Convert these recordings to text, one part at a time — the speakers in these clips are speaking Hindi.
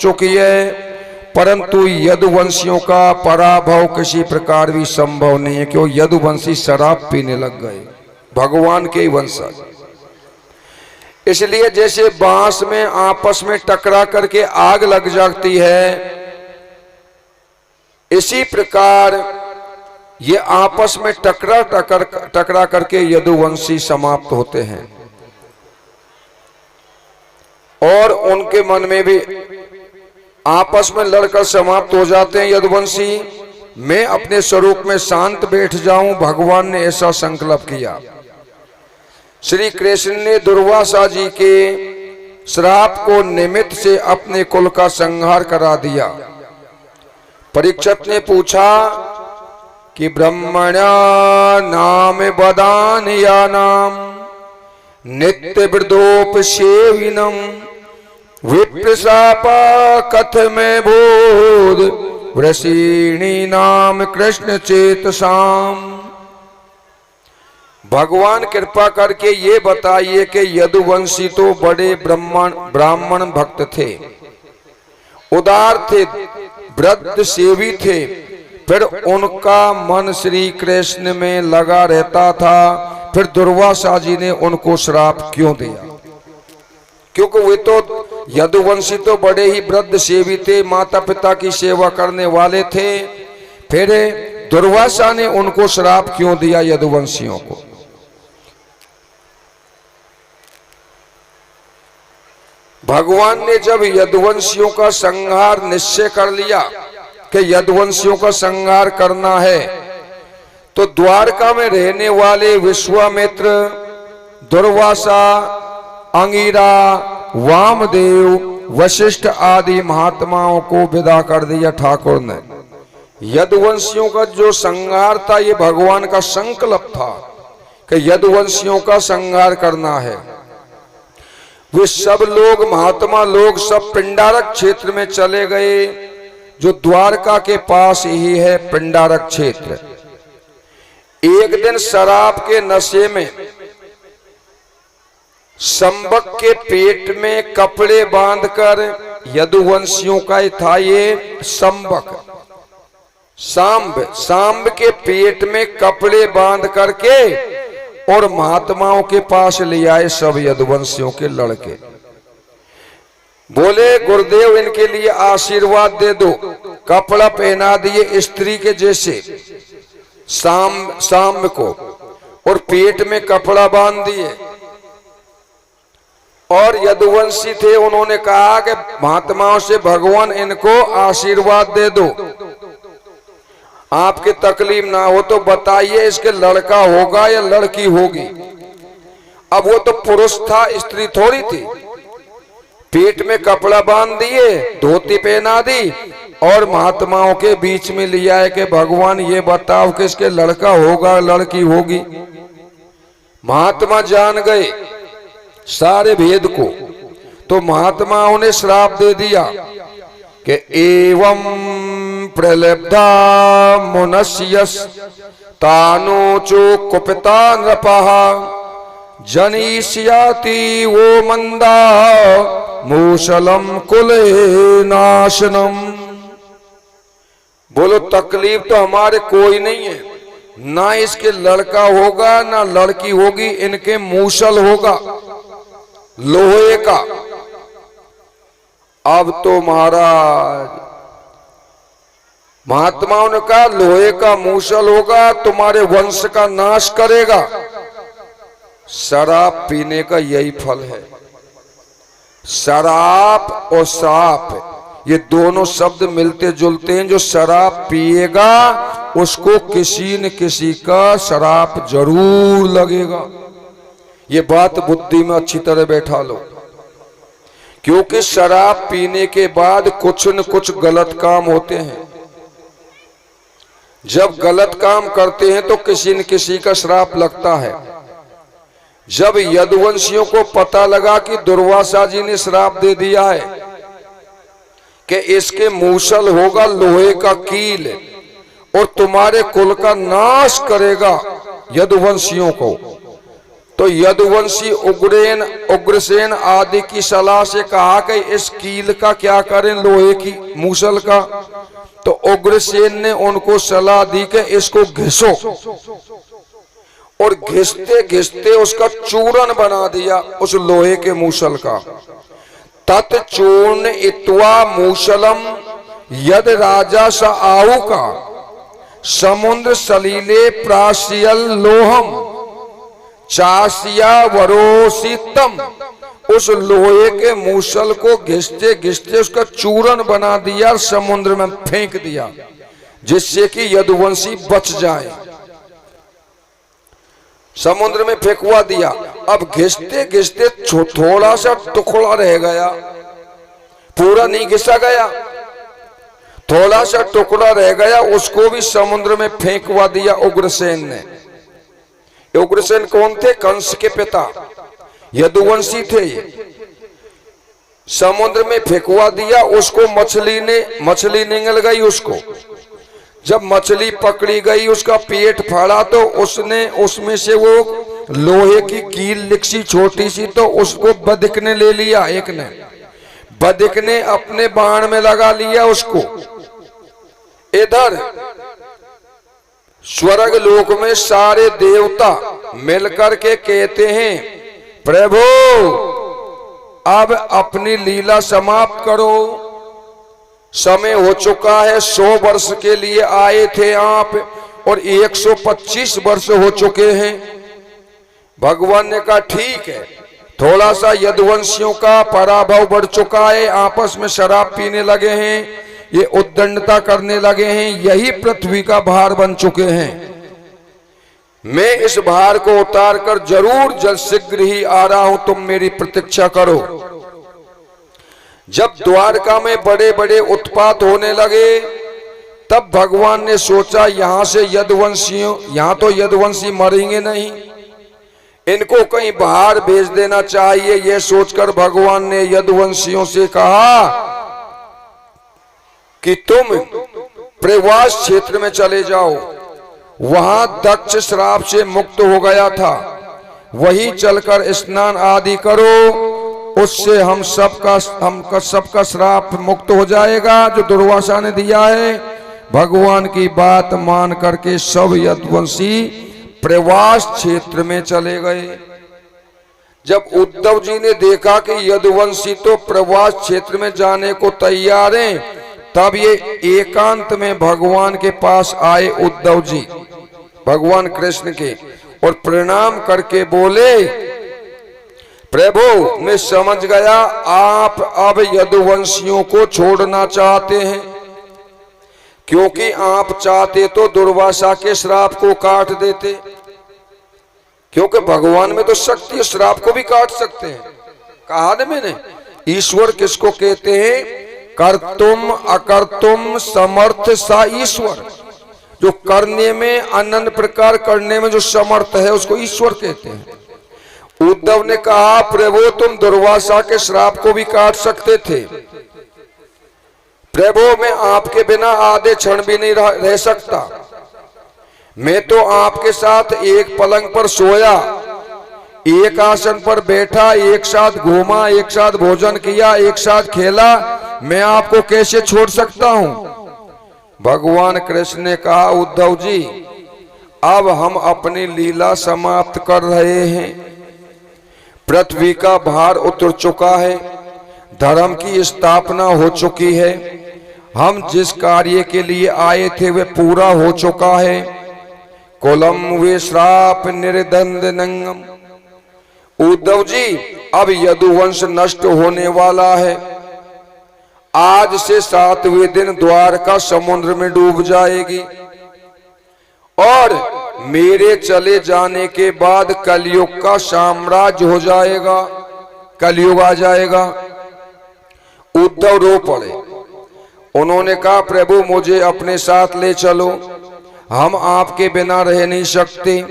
चुकी है, परंतु यदुवंशियों का पराभव किसी प्रकार भी संभव नहीं है, क्यों यदुवंशी शराब पीने लग गए, भगवान के ही वंशज। इसलिए जैसे बांस में आपस में टकरा करके आग लग जाती है, इसी प्रकार ये आपस में टकरा करके यदुवंशी समाप्त होते हैं और उनके मन में भी आपस में लड़कर समाप्त हो जाते हैं यदुवंशी। मैं अपने स्वरूप में शांत बैठ जाऊं, भगवान ने ऐसा संकल्प किया। श्री कृष्ण ने दुर्वासा जी के श्राप को निमित्त से अपने कुल का संहार करा दिया। परीक्षित ने पूछा कि ब्रह्मण्या नाम बदानिया नाम नित्य वृद्धोपसेविनम विप्रशापा कथमे बोध वृषिणी नाम कृष्ण चेतसाम। भगवान कृपा करके ये बताइए कि यदुवंशी तो बड़े ब्राह्मण भक्त थे, उदार थे, वृद्ध सेवी थे, फिर उनका मन श्री कृष्ण में लगा रहता था, फिर दुर्वासा जी ने उनको श्राप क्यों दिया? क्योंकि वे तो यदुवंशी तो बड़े ही वृद्ध सेवी थे, माता पिता की सेवा करने वाले थे, फिर दुर्वासा ने उनको श्राप क्यों दिया यदुवंशियों को? भगवान ने जब यदुवंशियों का संहार निश्चय कर लिया कि यदुवंशियों का संहार करना है, तो द्वारका में रहने वाले विश्वामित्र, दुर्वासा, अंगिरा, वामदेव, वशिष्ठ आदि महात्माओं को विदा कर दिया ठाकुर ने। यदुवंशियों का जो संहार था ये भगवान का संकल्प था कि यदुवंशियों का संहार करना है। वे सब लोग, महात्मा लोग सब पिंडारक क्षेत्र में चले गए, जो द्वारका के पास ही है पिंडारक क्षेत्र। एक दिन शराब के नशे में संबक के पेट में कपड़े बांधकर, यदुवंशियों का था ये संबक, सांब के पेट में कपड़े बांध करके और महात्माओं के पास ले आए सब यदुवंशियों के लड़के। बोले गुरुदेव इनके लिए आशीर्वाद दे दो। कपड़ा पहना दिए स्त्री के जैसे सांब को, और पेट में कपड़ा बांध दिए। और यदुवंशी थे, उन्होंने कहा कि महात्माओं से भगवान इनको आशीर्वाद दे दो, आपके तकलीफ ना हो तो बताइए इसके लड़का होगा या लड़की होगी। अब वो तो पुरुष था, स्त्री थोड़ी थी। पेट में कपड़ा बांध दिए, धोती पहना दी और महात्माओं के बीच में लिया है कि भगवान ये बताओ कि इसके लड़का होगा लड़की होगी। महात्मा जान गए सारे भेद को, तो महात्माओं ने श्राप दे दिया कि एवं प्रलब्धा मुनस्यस तानोचो कुपिता नृपः जनिष्याति वो मंदा मूसलम कुले नाशनम। बोलो तकलीफ तो हमारे कोई नहीं है, ना इसके लड़का होगा ना लड़की होगी, इनके मूसल होगा लोहे का। अब तो महाराज महात्माओं ने कहा लोहे का मूसल होगा, तुम्हारे वंश का नाश करेगा। शराब पीने का यही फल है। शराब और श्राप ये दोनों शब्द मिलते जुलते हैं। जो शराब पिएगा उसको किसी न किसी का शराब जरूर लगेगा। ये बात बुद्धि में अच्छी तरह बैठा लो, क्योंकि शराब पीने के बाद कुछ न कुछ गलत काम होते हैं। जब गलत काम करते हैं तो किसी न किसी का श्राप लगता है। जब यदुवंशियों को पता लगा कि दुर्वासा जी ने श्राप दे दिया है कि इसके मूसल होगा लोहे का कील और तुम्हारे कुल का नाश करेगा यदुवंशियों को, तो यदुवंशी उग्रसेन आदि की सलाह से कहा कि इस कील का क्या करें, लोहे की मूसल का। तो उग्रसेन ने उनको सलाह दी कि इसको घिसो, और घिसते घिसते उसका चूर्ण बना दिया उस लोहे के मूसल का। तत्चूर्ण इत्वा मूसलम यद राजा स आऊ का समुद्र सलीले प्राशियल लोहम चासिया वरोसितम। उस लोहे के मूसल को घिसते घिसते उसका चूर्ण बना दिया और समुद्र में फेंक दिया, जिससे कि यदुवंशी बच जाए। समुद्र में फेंकवा दिया। अब घिसते घिसते थोड़ा सा टुकड़ा रह गया, पूरा नहीं घिसा गया, थोड़ा सा टुकड़ा रह गया, उसको भी समुद्र में फेंकवा दिया उग्रसेन ने। उग्रसेन कौन थे? कंस के पिता, यदुवंशी थे ये। समुद्र में फेंकवा दिया उसको, मछली निगल गई उसको। जब मछली पकड़ी गई, उसका पेट फाड़ा, तो उसमें से वो लोहे की कील निकसी छोटी सी, तो उसको बधिक ने ले लिया। एक ने बधिक ने अपने बाण में लगा लिया उसको। इधर स्वर्ग लोक में सारे देवता मिलकर के कहते हैं, प्रभु अब अपनी लीला समाप्त करो, समय हो चुका है। 100 वर्ष के लिए आए थे आप और 125 वर्ष हो चुके हैं। भगवान ने कहा ठीक है, थोड़ा सा यदुवंशियों का पराभव बढ़ चुका है, आपस में शराब पीने लगे हैं, ये उद्दंडता करने लगे हैं, यही पृथ्वी का भार बन चुके हैं। मैं इस भार को उतार कर जरूर जल्द शीघ्र ही आ रहा हूं, तुम मेरी प्रतीक्षा करो। जब द्वारका में बड़े बड़े उत्पात होने लगे, तब भगवान ने सोचा यहां से यहां तो यदुवंशी मरेंगे नहीं, इनको कहीं बाहर भेज देना चाहिए। यह सोचकर भगवान ने यदुवंशियों से कहा कि तुम प्रवास क्षेत्र में चले जाओ, वहां दक्ष श्राप से मुक्त हो गया था, वहीं चलकर स्नान आदि करो, उससे हम सबका श्राप मुक्त हो जाएगा जो दुर्वासा ने दिया है। भगवान की बात मान करके सब यदुवंशी प्रवास क्षेत्र में चले गए। जब उद्धव जी ने देखा कि यदुवंशी तो प्रवास क्षेत्र में जाने को तैयार हैं, तब ये एकांत में भगवान के पास आए उद्धव जी, भगवान कृष्ण के, और प्रणाम करके बोले, प्रभु मैं समझ गया आप अब यदुवंशियों को छोड़ना चाहते हैं, क्योंकि आप चाहते तो दुर्वासा के श्राप को काट देते, क्योंकि भगवान में तो शक्ति है, श्राप को भी काट सकते हैं। कहा ना मैंने, ईश्वर किसको कहते हैं? कर्तुम अकर्तुम समर्थ सा ईश्वर। जो करने में, अनंत प्रकार करने में जो समर्थ है, उसको ईश्वर कहते हैं। उद्धव ने कहा, प्रभु तुम दुर्वासा के श्राप को भी काट सकते थे, प्रभु मैं आपके बिना आधे क्षण भी नहीं रह सकता। मैं तो आपके साथ एक पलंग पर सोया, एक आसन पर बैठा, एक साथ घूमा, एक साथ भोजन किया, एक साथ खेला, मैं आपको कैसे छोड़ सकता हूं? भगवान कृष्ण ने कहा, उद्धव जी अब हम अपनी लीला समाप्त कर रहे हैं, पृथ्वी का भार उतर चुका है, धर्म की स्थापना हो चुकी है, हम जिस कार्य के लिए आए थे वह पूरा हो चुका है। कुलम वे श्राप निर्दंड नंगम। उद्धव जी अब यदुवंश नष्ट होने वाला है, आज से 7वें दिन द्वारका समुद्र में डूब जाएगी, और मेरे चले जाने के बाद कलयुग का साम्राज्य हो जाएगा, कलयुग आ जाएगा। उद्धव रो पड़े, उन्होंने कहा, प्रभु मुझे अपने साथ ले चलो, हम आपके बिना रह नहीं सकते।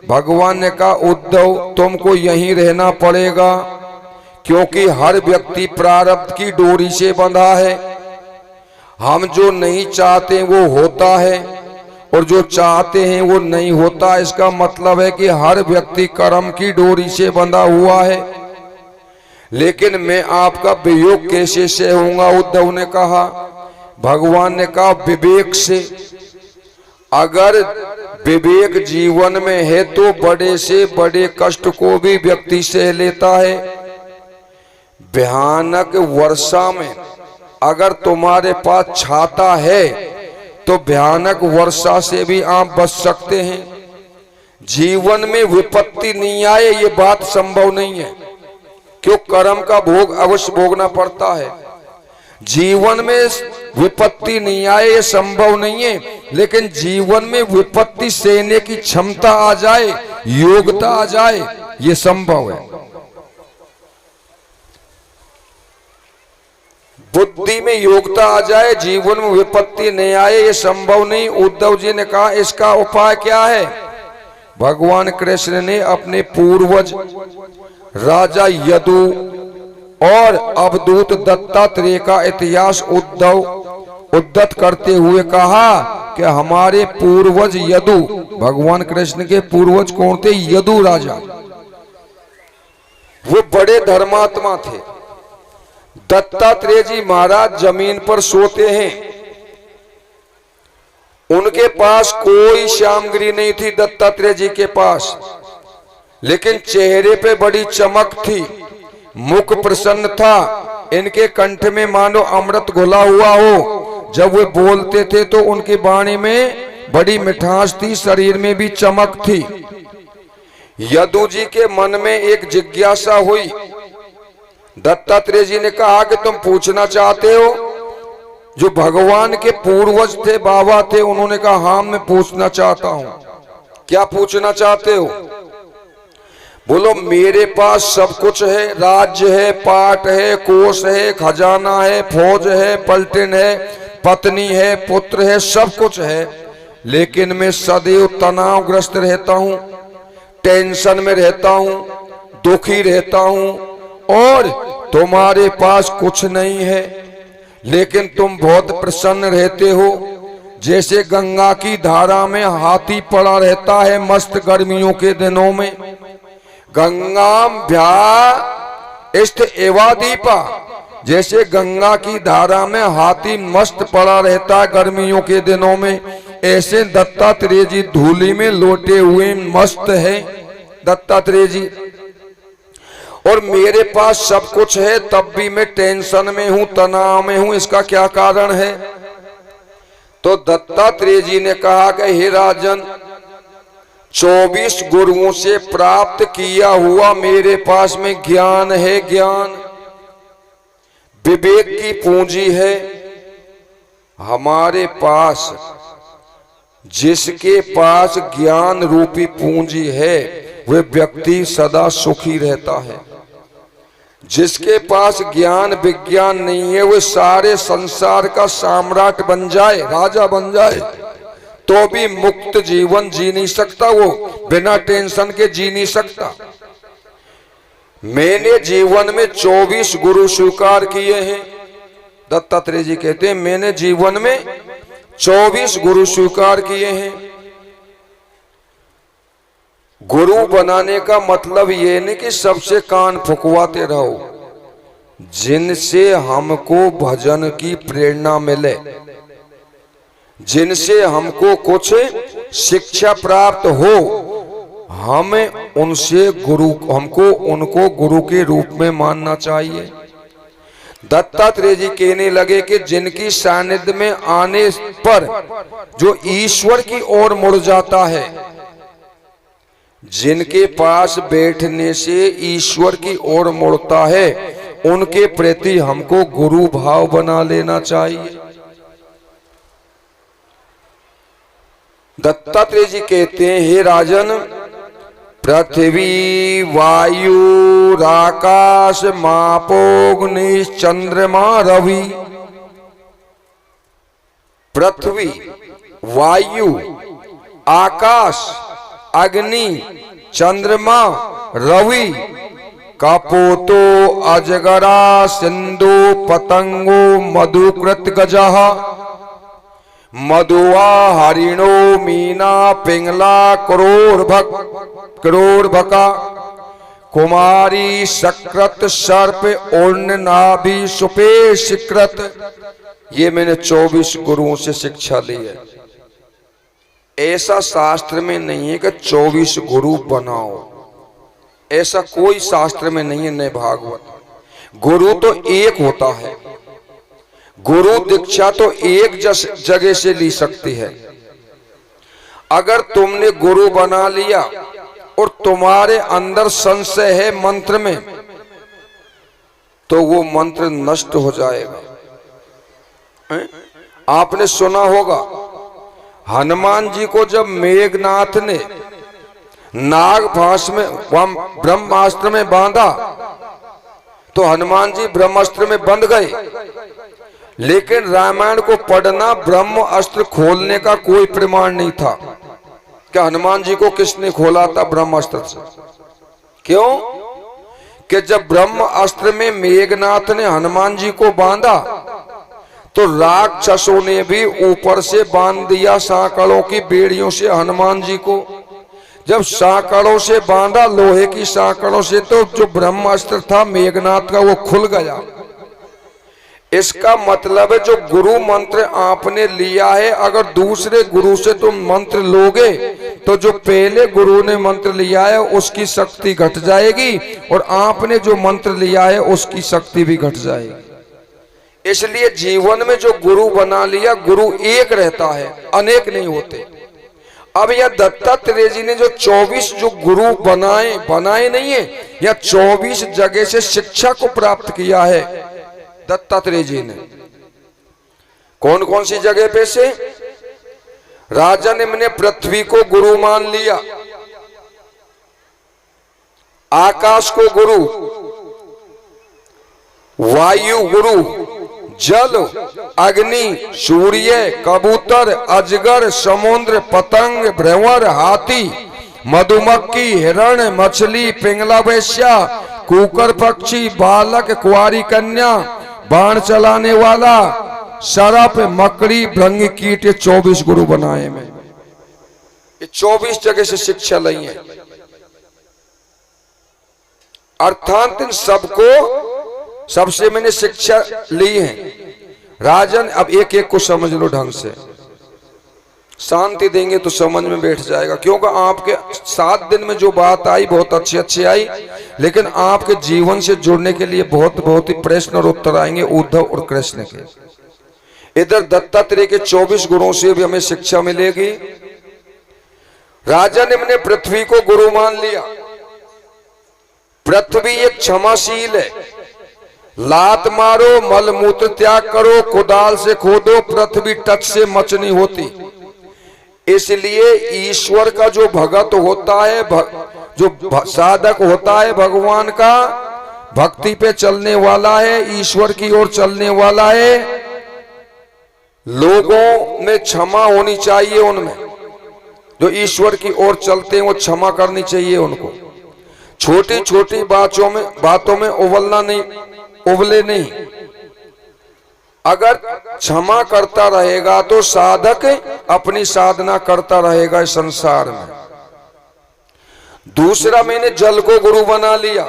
भगवान ने कहा, उद्धव तुमको यहीं रहना पड़ेगा, क्योंकि हर व्यक्ति प्रारब्ध की डोरी से बंधा है, हम जो नहीं चाहते वो होता है, और जो चाहते हैं वो नहीं होता। इसका मतलब है कि हर व्यक्ति कर्म की डोरी से बंधा हुआ है। लेकिन मैं आपका वियोग कैसे सहूंगा, उद्धव ने कहा। भगवान ने कहा विवेक से। अगर विवेक जीवन में है तो बड़े से बड़े कष्ट को भी व्यक्ति सह लेता है। भयानक वर्षा में अगर तुम्हारे पास छाता है तो भयानक वर्षा से भी आप बच सकते हैं। जीवन में विपत्ति नहीं आए ये बात संभव नहीं है, क्यों कर्म का भोग अवश्य भोगना पड़ता है। जीवन में विपत्ति नहीं आए ये संभव नहीं है, लेकिन जीवन में विपत्ति सहने की क्षमता आ जाए, योग्यता आ जाए, ये संभव है। बुद्धि में योग्यता आ जाए, जीवन में विपत्ति नहीं आए ये संभव नहीं। उद्धव जी ने कहा इसका उपाय क्या है। भगवान कृष्ण ने अपने पूर्वज राजा यदु और अवधूत दत्तात्रेय का इतिहास उद्धत करते हुए कहा कि हमारे पूर्वज यदु, भगवान कृष्ण के पूर्वज कौन थे? यदु राजा। वो बड़े धर्मात्मा थे। दत्तात्रेय जी महाराज जमीन पर सोते हैं। उनके पास कोई सामग्री नहीं थी दत्तात्रेय जी के पास, लेकिन चेहरे पे बड़ी चमक थी, मुख प्रसन्न था। इनके कंठ में मानो अमृत घुला हुआ हो। जब वे बोलते थे तो उनकी वाणी में बड़ी मिठास थी, शरीर में भी चमक थी। यदु जी के मन में एक जिज्ञासा हुई। दत्तात्रेय जी ने कहा कि तुम पूछना चाहते हो? जो भगवान के पूर्वज थे, बाबा थे, उन्होंने कहा हाँ मैं पूछना चाहता हूं। क्या पूछना चाहते हो? बोलो। मेरे पास सब कुछ है, राज्य है, पाट है, कोष है, खजाना है, फौज है, पलटन है, पत्नी है, पुत्र है, सब कुछ है, लेकिन मैं सदैव तनावग्रस्त रहता हूं, टेंशन में रहता हूं, दुखी रहता हूं। और तुम्हारे पास कुछ नहीं है, लेकिन तुम बहुत प्रसन्न रहते हो। जैसे गंगा की धारा में हाथी पड़ा रहता है मस्त गर्मियों के दिनों में। गंगाम भ्या इष्ट एवादीपा, जैसे गंगा की धारा में हाथी मस्त पड़ा रहता है गर्मियों के दिनों में, ऐसे दत्तात्रेय जी धूली में लोटे हुए मस्त है दत्तात्रेय जी। और मेरे पास सब कुछ है, तब भी मैं टेंशन में हूं, तनाव में हूं। इसका क्या कारण है? तो दत्तात्रेय जी ने कहा कि हे राजन, 24 गुरुओं से प्राप्त किया हुआ मेरे पास में ज्ञान है, ज्ञान विवेक की पूंजी है। हमारे पास जिसके पास ज्ञान रूपी पूंजी है वह व्यक्ति सदा सुखी रहता है। जिसके पास ज्ञान विज्ञान नहीं है वह सारे संसार का सम्राट बन जाए, राजा बन जाए, तो भी मुक्त जीवन जी नहीं सकता। वो बिना टेंशन के जी नहीं सकता। मैंने जीवन में 24 गुरु स्वीकार किए हैं। दत्तात्रेय जी कहते हैं मैंने जीवन में 24 गुरु स्वीकार किए हैं। गुरु बनाने का मतलब ये नहीं कि सबसे कान फुकवाते रहो, जिनसे हमको भजन की प्रेरणा मिले, जिनसे हमको कुछ शिक्षा प्राप्त हो, हमें उनसे गुरु, हमको उनको गुरु के रूप में मानना चाहिए। दत्तात्रेय जी कहने लगे कि जिनकी सानिध्य में आने पर जो ईश्वर की ओर मुड़ जाता है, जिनके पास बैठने से ईश्वर की ओर मुड़ता है, उनके प्रति हमको गुरु भाव बना लेना चाहिए। दत्तात्रेय जी कहते हैं हे राजन, पृथ्वी वायु आकाश मापोग्नि चंद्रमा रवि। पृथ्वी, वायु, आकाश, अग्नि, चंद्रमा, रवि, कपोतो अजगरा सिंधु पतंगो मधुकृत गजः। मधुआ हरिणो मीना पिंगला करोड़ भका कुमारी सकृत सर्प उर्ण नाभि सुपे शिकृत। ये मैंने 24 गुरुओं से शिक्षा ली है। ऐसा शास्त्र में नहीं है कि 24 गुरु बनाओ, ऐसा कोई शास्त्र में नहीं है, न भागवत। गुरु तो एक होता है, गुरु दीक्षा तो एक जगह से ली सकती है। अगर तुमने गुरु बना लिया और तुम्हारे अंदर संशय है मंत्र में, तो वो मंत्र नष्ट हो जाएगा। आपने सुना होगा हनुमान जी को जब मेघनाथ ने नाग फांस में ब्रह्मास्त्र में बांधा तो हनुमान जी ब्रह्मास्त्र में बंध गए, लेकिन रामायण को पढ़ना ब्रह्म अस्त्र खोलने का कोई प्रमाण नहीं था। क्या हनुमान जी को किसने खोला था ब्रह्मास्त्र से? क्यों कि जब ब्रह्म अस्त्र में मेघनाथ ने हनुमान जी को बांधा तो राक्षसों ने भी ऊपर से बांध दिया सांकड़ों की बेड़ियों से हनुमान जी को। जब सांकड़ों से बांधा, लोहे की सांकड़ों से, तो जो ब्रह्मास्त्र था मेघनाथ का वो खुल गया। इसका मतलब है जो गुरु मंत्र आपने लिया है, अगर दूसरे गुरु से तुम मंत्र लोगे तो जो पहले गुरु ने मंत्र लिया है उसकी शक्ति घट जाएगी और आपने जो मंत्र लिया है उसकी शक्ति भी घट जाएगी। इसलिए जीवन में जो गुरु बना लिया, गुरु एक रहता है, अनेक नहीं होते। अब यह दत्तात्रेय जी ने जो 24 जो गुरु बनाए नहीं है, या 24 जगह से शिक्षा को प्राप्त किया है दत्तात्रेय जी ने। कौन कौन सी जगह पे से? राजा ने पृथ्वी को गुरु मान लिया, आकाश को गुरु, वायु गुरु, जल, अग्नि, सूर्य, कबूतर, अजगर, समुद्र, पतंग, भ्रमर, हाथी, मधुमक्खी, हिरण, मछली, पिंगला वैश्या, कुकर पक्षी, बालक, कुंवारी कन्या, बाण चलाने वाला, सर्प, मकड़ी, भृंग कीट, 24 गुरु बनाए में। ये 24 जगह से शिक्षा ली है, अर्थात इन सबको सबसे मैंने शिक्षा ली है। राजन, अब एक एक को समझ लो ढंग से, शांति देंगे तो समझ में बैठ जाएगा। क्योंकि आपके 7 दिन में जो बात आई बहुत अच्छी आई, लेकिन आपके जीवन से जुड़ने के लिए बहुत ही प्रश्न और उत्तर आएंगे उद्धव और कृष्ण के। इधर दत्तात्रेय के 24 गुरुओं से भी हमें शिक्षा मिलेगी। राजा ने पृथ्वी को गुरु मान लिया। पृथ्वी एक क्षमाशील है, लात मारो, मल मूत्र त्याग करो, कुदाल से खोदो, पृथ्वी टच से मच नहीं होती। इसलिए ईश्वर का जो भगत होता है, जो साधक होता है, भगवान का भक्ति पे चलने वाला है, ईश्वर की ओर चलने वाला है, लोगों में क्षमा होनी चाहिए। उनमें जो ईश्वर की ओर चलते हैं वो क्षमा करनी चाहिए उनको। छोटी छोटी बातों में उबले नहीं। अगर क्षमा करता रहेगा तो साधक अपनी साधना करता रहेगा इस संसार में। दूसरा, मैंने जल को गुरु बना लिया।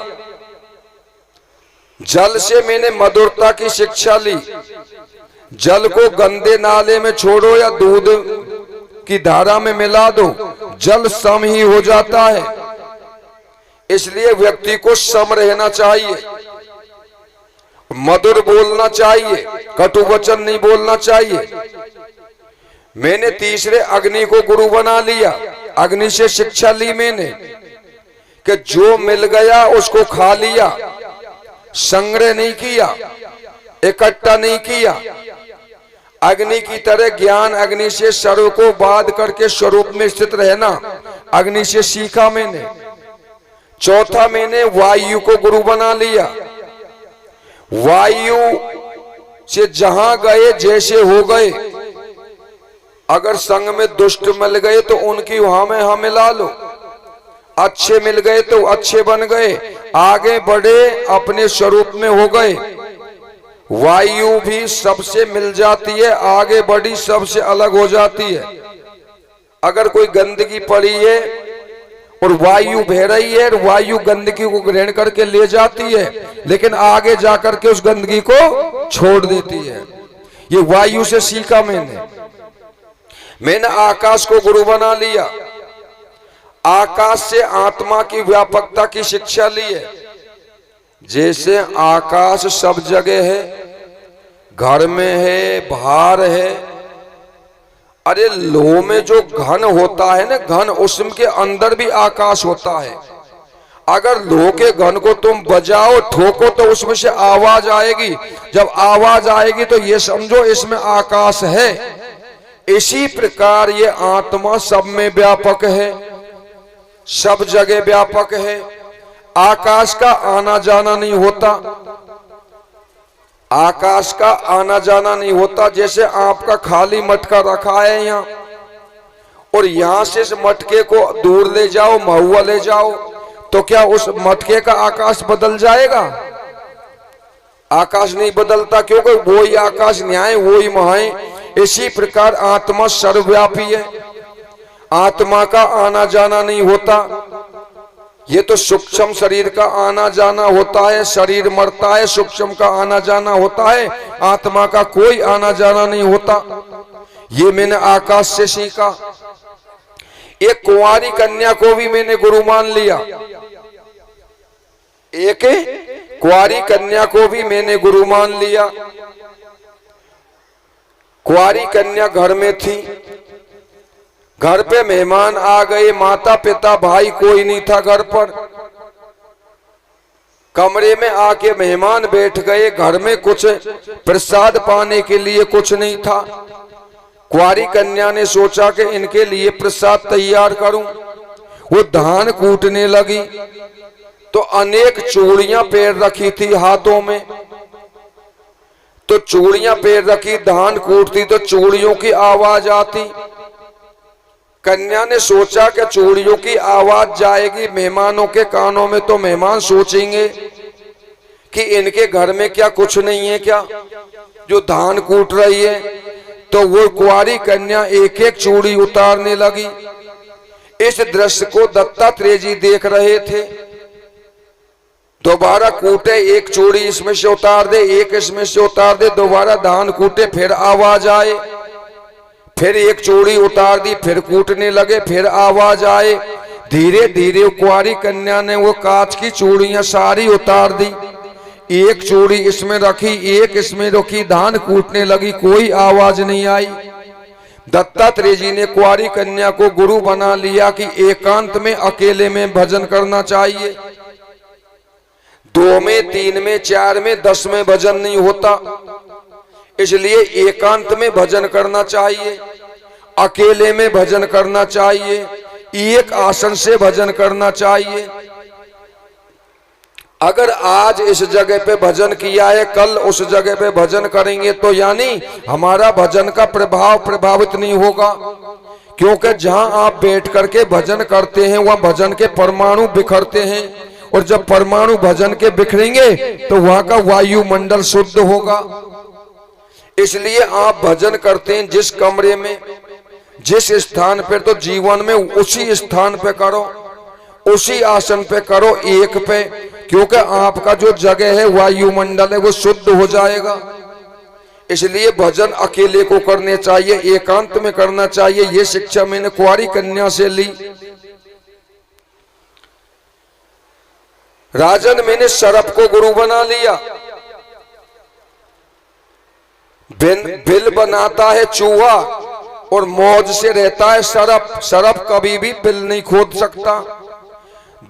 जल से मैंने मधुरता की शिक्षा ली। जल को गंदे नाले में छोड़ो या दूध की धारा में मिला दो, जल सम ही हो जाता है। इसलिए व्यक्ति को सम रहना चाहिए, मधुर बोलना चाहिए, कटु वचन नहीं बोलना चाहिए। मैंने तीसरे अग्नि को गुरु बना लिया। अग्नि से शिक्षा ली मैंने कि जो मिल गया उसको खा लिया, संग्रह नहीं किया, इकट्ठा नहीं किया। अग्नि की तरह ज्ञान अग्नि से सर्व को बाध करके स्वरूप में स्थित रहना अग्नि से सीखा मैंने। चौथा, मैंने वायु को गुरु बना लिया। वायु से जहां गए जैसे हो गए, अगर संग में दुष्ट मिल गए तो उनकी वहां में हम मिला लो, अच्छे मिल गए तो अच्छे बन गए, आगे बढ़े अपने स्वरूप में हो गए। वायु भी सबसे मिल जाती है, आगे बढ़ी सबसे अलग हो जाती है। अगर कोई गंदगी पड़ी है और वायु बह रही है, वायु गंदगी को ग्रहण करके ले जाती है, लेकिन आगे जाकर के उस गंदगी को छोड़ देती है। ये वायु से सीखा मैंने आकाश को गुरु बना लिया। आकाश से आत्मा की व्यापकता की शिक्षा ली है। जैसे आकाश सब जगह है, घर में है, बाहर है। अरे लोह में जो घन होता है ना, घन, उसके अंदर भी आकाश होता है। अगर लोह के घन को तुम बजाओ, ठोको, तो उसमें से आवाज आएगी। जब आवाज आएगी तो ये समझो इसमें आकाश है। इसी प्रकार ये आत्मा सब में व्यापक है, सब जगह व्यापक है। आकाश का आना जाना नहीं होता, आकाश का आना जाना नहीं होता। जैसे आपका खाली मटका रखा है यहाँ, और यहां से इस मटके को दूर ले जाओ, महुआ ले जाओ, तो क्या उस मटके का आकाश बदल जाएगा? आकाश नहीं बदलता, क्योंकि वही आकाश न्याय, वही महाय। इसी प्रकार आत्मा सर्वव्यापी है, आत्मा का आना जाना नहीं होता। ये तो सूक्ष्म शरीर का आना जाना होता है, शरीर मरता है, सूक्ष्म का आना जाना होता है, आत्मा का कोई आना जाना नहीं होता। ये मैंने आकाश से सीखा। एक कुंवारी कन्या को भी मैंने गुरु मान लिया। एक कुंवारी कन्या को भी मैंने गुरु मान लिया। कुंवारी कन्या घर में थी, घर पे मेहमान आ गए, माता पिता भाई कोई नहीं था घर पर। कमरे में आके मेहमान बैठ गए, घर में कुछ प्रसाद पाने के लिए कुछ नहीं था। कुंवारी कन्या ने सोचा कि इनके लिए प्रसाद तैयार करूं। वो धान कूटने लगी तो अनेक चूड़ियां पैर रखी थी हाथों में, तो चूड़ियां पैर रखी, धान कूटती तो चूड़ियों की आवाज आती। कन्या ने सोचा कि चूड़ियों की आवाज जाएगी मेहमानों के कानों में, तो मेहमान सोचेंगे कि इनके घर में क्या कुछ नहीं है क्या, जो धान कूट रही है। तो वो कुंवारी कन्या एक एक चूड़ी उतारने लगी। इस दृश्य को दत्तात्रेय जी देख रहे थे। दोबारा कूटे, एक चूड़ी इसमें से उतार दे, एक इसमें से उतार दे, दोबारा धान कूटे, फिर आवाज आए, फिर एक चूड़ी उतार दी, फिर कूटने लगे, फिर आवाज आए। धीरे धीरे कुंवारी कन्या ने वो कांच की चूड़ियां सारी उतार दी। एक चूड़ी इसमें रखी, एक इसमें रखी, धान कूटने लगी, कोई आवाज नहीं आई। दत्तात्रेय जी ने कुंवारी कन्या को गुरु बना लिया कि एकांत में अकेले में भजन करना चाहिए। 2 में, 3 में, 4 में, 10 में भजन नहीं होता, इसलिए एकांत में भजन करना चाहिए, अकेले में भजन करना चाहिए, एक आसन से भजन करना चाहिए। अगर आज इस जगह पे भजन किया है, कल उस जगह पे भजन करेंगे, तो यानी हमारा भजन का प्रभाव प्रभावित नहीं होगा। क्योंकि जहां आप बैठ करके भजन करते हैं वहां भजन के परमाणु बिखरते हैं, और जब परमाणु भजन के बिखरेंगे तो वहां का वायुमंडल शुद्ध होगा। इसलिए आप भजन करते हैं जिस कमरे में, जिस स्थान पर, तो जीवन में उसी स्थान पे करो, उसी आसन पे करो, एक पे, क्योंकि आपका जो जगह है वायुमंडल है वो शुद्ध हो जाएगा। इसलिए भजन अकेले को करने चाहिए, एकांत में करना चाहिए। ये शिक्षा मैंने कुंवारी कन्या से ली। राजन, मैंने सर्प को गुरु बना लिया। बिल बनाता है चूहा और मौज से रहता है सर्प। सर्प कभी भी बिल नहीं खोद सकता।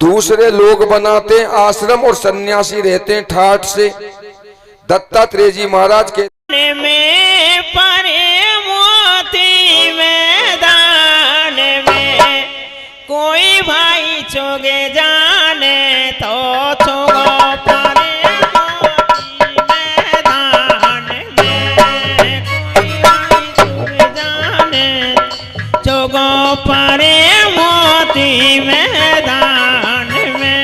दूसरे लोग बनाते हैं आश्रम और सन्यासी रहते हैं ठाठ से। दत्तात्रेय जी महाराज के में परे मोती मैदान में कोई भाई चोगे जाने तो चोगो परे मोती मैदान में कोई भाई चोगे जाने चोगो परे मोती मैदान में।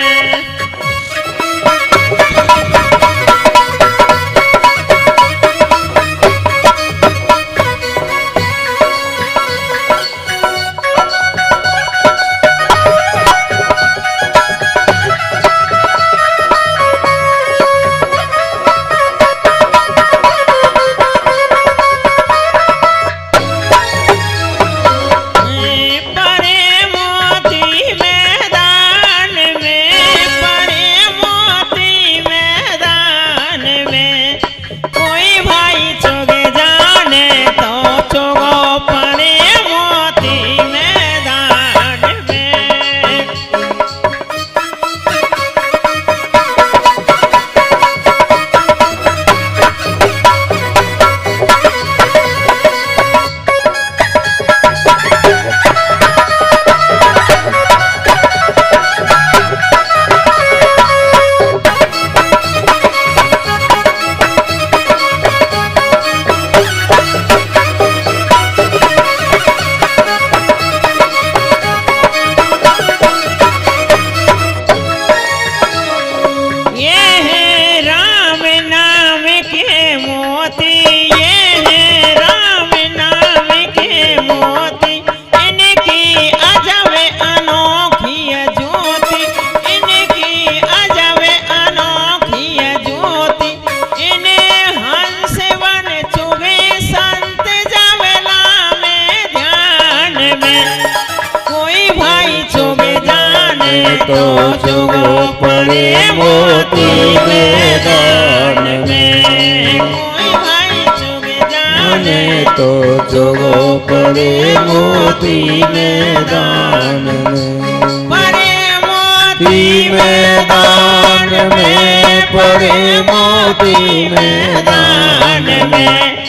तो चुगो पड़े मोती मैदान में। कोई भाई चुग जाने तो चुगो पड़े मोती मैदान में। पड़े मोती मैदान में पड़े मोती मैदान में।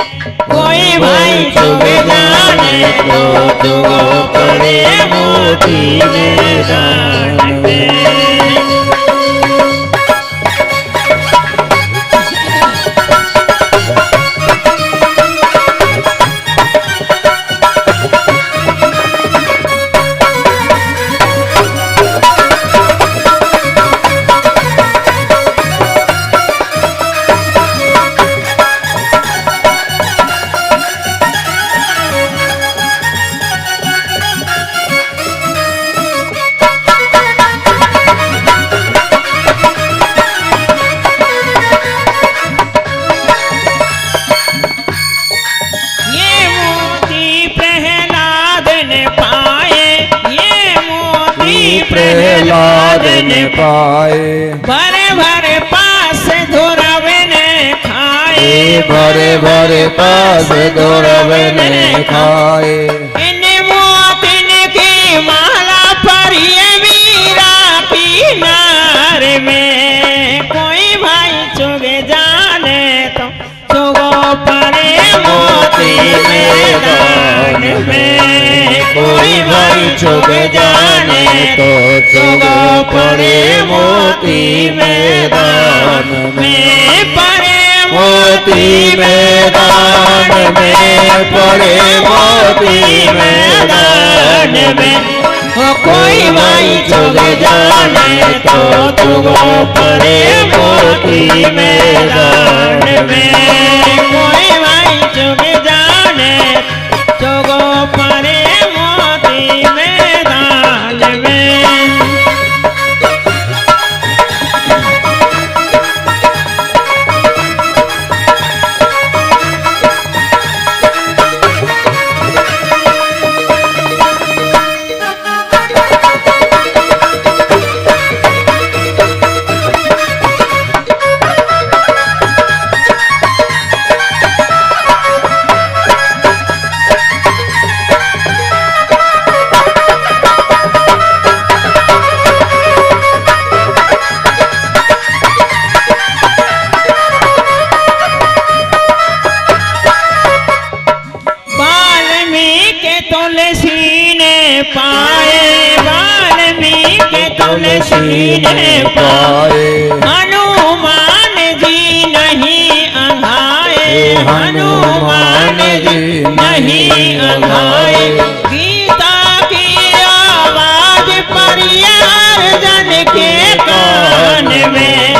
कोई भाई चुग जाने तो चुगो पड़े मोती मैदान में। प्रहलाद ने पाए। भरे भरे पास धोरवे ने खाए। भरे भरे पास धोरवे ने खाए। इन मोतिन की माला परिए वीरा किनार में। कोई भाई चुगे जाने तो चुगो पड़े मोती मैदान में। कोई भाई चुग जाने तो चुगो पड़े मोती मैदान में। पड़े मोती मैदान में पड़े मोती मैदान में। कोई भाई चुग जाने तो चुगो पड़े मोती मैदान में। कोई भाई चुग जाने चुगो पड़े मोती मैदान में। तुलसी ने पाए। वाल्मीकि तुलसी ने पाए। हनुमान जी नहीं अघाए। हनुमान जी नहीं अघाए। गीता की आवाज पड़ी अर्जुन के कान में।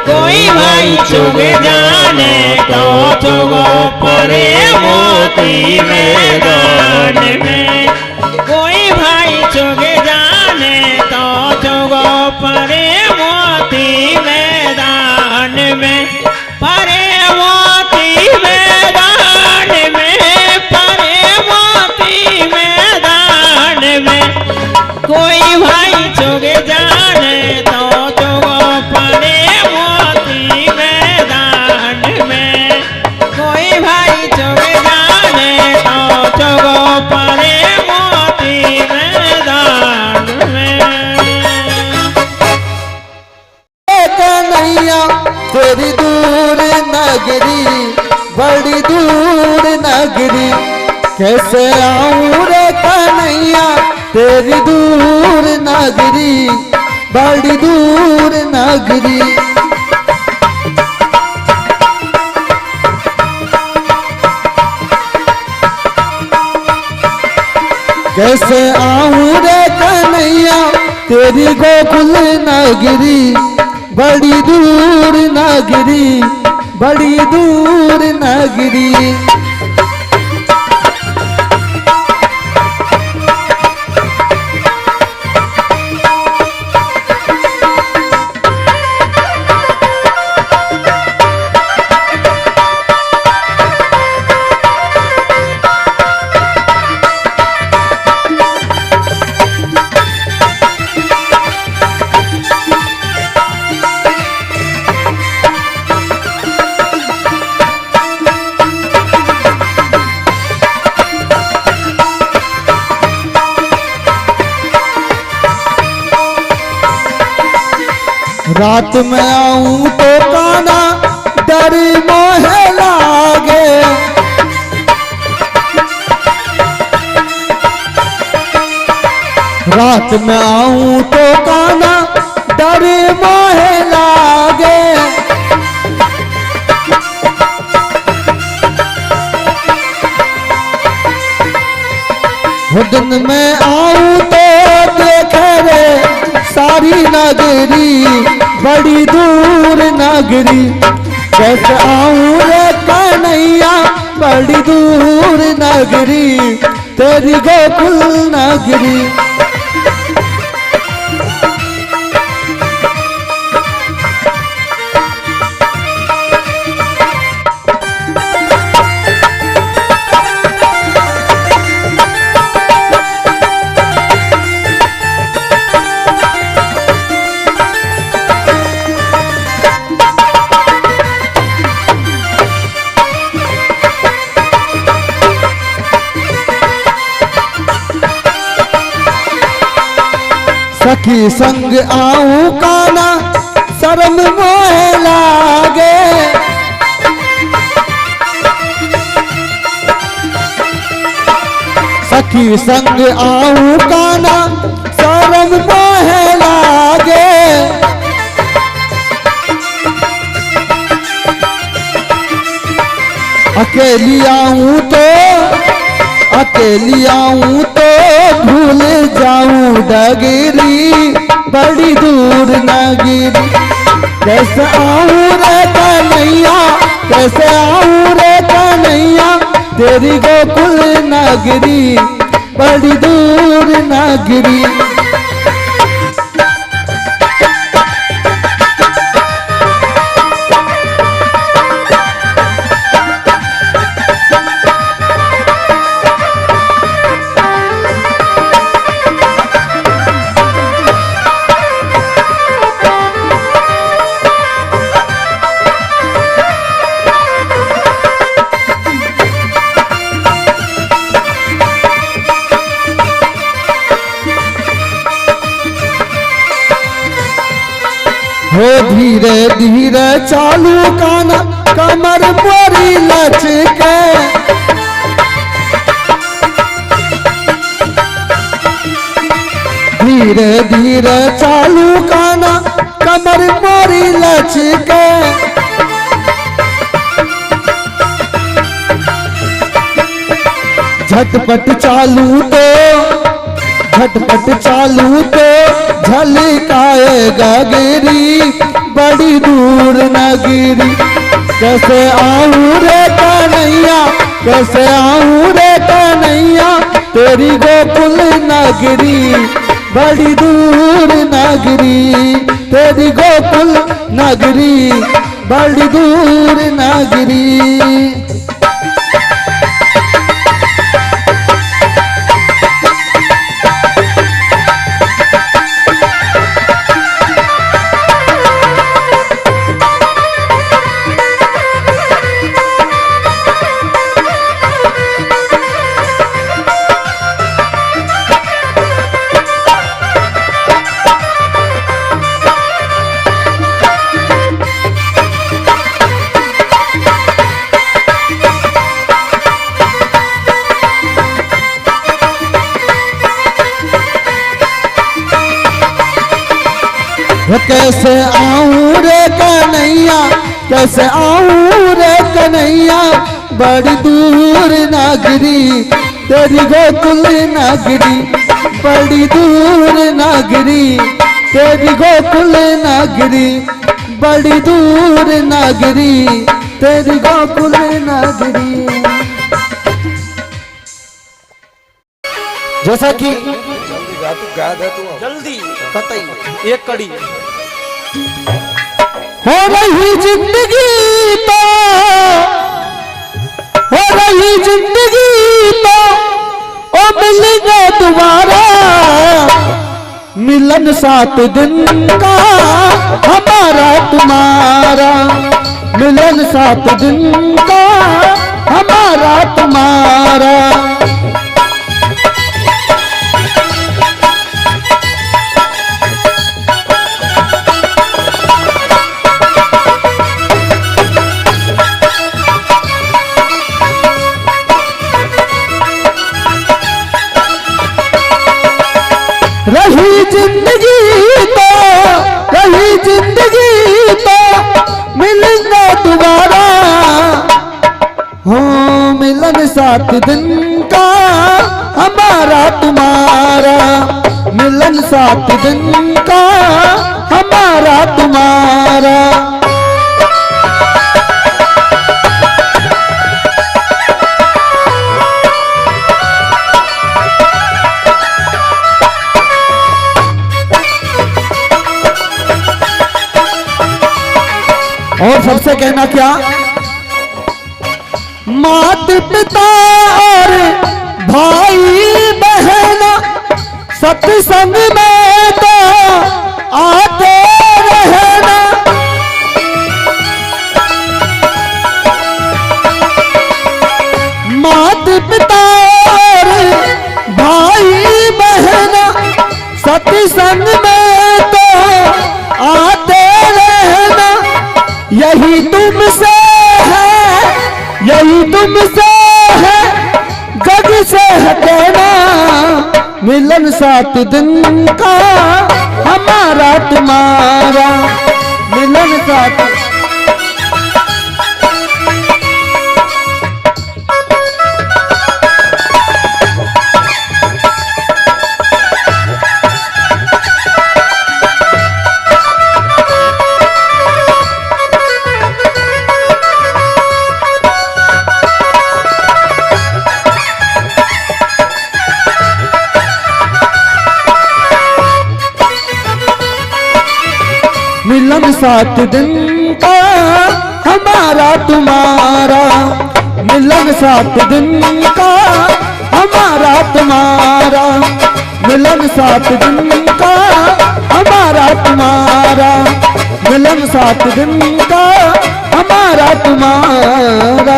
कोई भाई चुग जाने तो चुगो पड़े मोती मैदान में। कोई भाई चुग जाने तो चुगो पड़े मोती मैदान में। पड़े मोती मैदान में। पड़े मोती मैदान में। कोई भाई चुग जाने तो चुगो पड़े मोती मैदान में। कोई भाई चुग जाने तो चुगो पड़े मोती मैदान में। कन्हैया तेरी दूर नगरी बड़ी दूर नगरी। कैसे आऊं रे कन्हैया तेरी दूर नगरी बड़ी दूर नगरी। कैसे आऊं रे कन्हैया तेरी गोकुल नगरी बड़ी दूर नगरी बड़ी दूर नगरी। रात में आऊं तो काना डर मोहे लागे, रात में आऊं तो काना डर मोहे लागे, दिन में आऊं तो देखे रे सारी नगरी, बड़ी दूर नगरी, कैसे आऊं रे कन्हैया बड़ी दूर नगरी, तेरी गोकुल नगरी। सखी संग आऊं काना शर्म मोहे लागे, सखी संग आऊं काना शर्म मोहे लागे, अकेली आऊं तो भूल जाऊं डगरी, बड़ी दूर नगरी, कैसे आऊं रे कन्हैया, कैसे आऊं रे कन्हैया, तेरी गोकुल नगरी, बड़ी दूर नगरी। हो धीरे धीरे चालू काना कमर मोरी लचके, धीरे धीरे चालू काना कमर मोरी लचके, झटपट चालू तो झलकाए गगरी, बड़ी दूर नगरी, कैसे आऊं रे कन्हैया, कैसे आऊं रे कन्हैया, तेरी गोकुल नगरी, बड़ी दूर नगरी, तेरी गोकुल नगरी, बड़ी दूर नगरी। कैसे आऊं रे कन्हैया, कैसे आऊं रे कन्हैया, बड़ी दूर नगरी, तेरी गोकुल नगरी, बड़ी दूर नगरी, तेरी गोकुल नगरी, बड़ी दूर नगरी, तेरी गोकुल नगरी। जैसा कि जल्दी गा, तू गा दे, तू जल्दी कतई एक कड़ी हो रही जिंदगी तो, हो रही जिंदगी तो, ओ मिलेंगे दोबारा, मिलन 7 दिन का हमारा तुम्हारा, मिलन 7 दिन का हमारा तुम्हारा। सात दिन का हमारा तुम्हारा, मिलन सात दिन का हमारा तुम्हारा। और सबसे कहना क्या, मात पिता और भाई बहन सत्संग में तो आते रहना। मात पिता और भाई बहन सत्संग में तो आते रहना। यही तुमसे है, यही तुमसे है, जग से हटना। मिलन सात दिन का हमारा तुम्हारा, मिलन सात। मिलन सात दिन का हमारा तुम्हारा, मिलन सात दिन का हमारा तुम्हारा, मिलन सात दिन का हमारा तुम्हारा, मिलन सात दिन का हमारा तुम्हारा।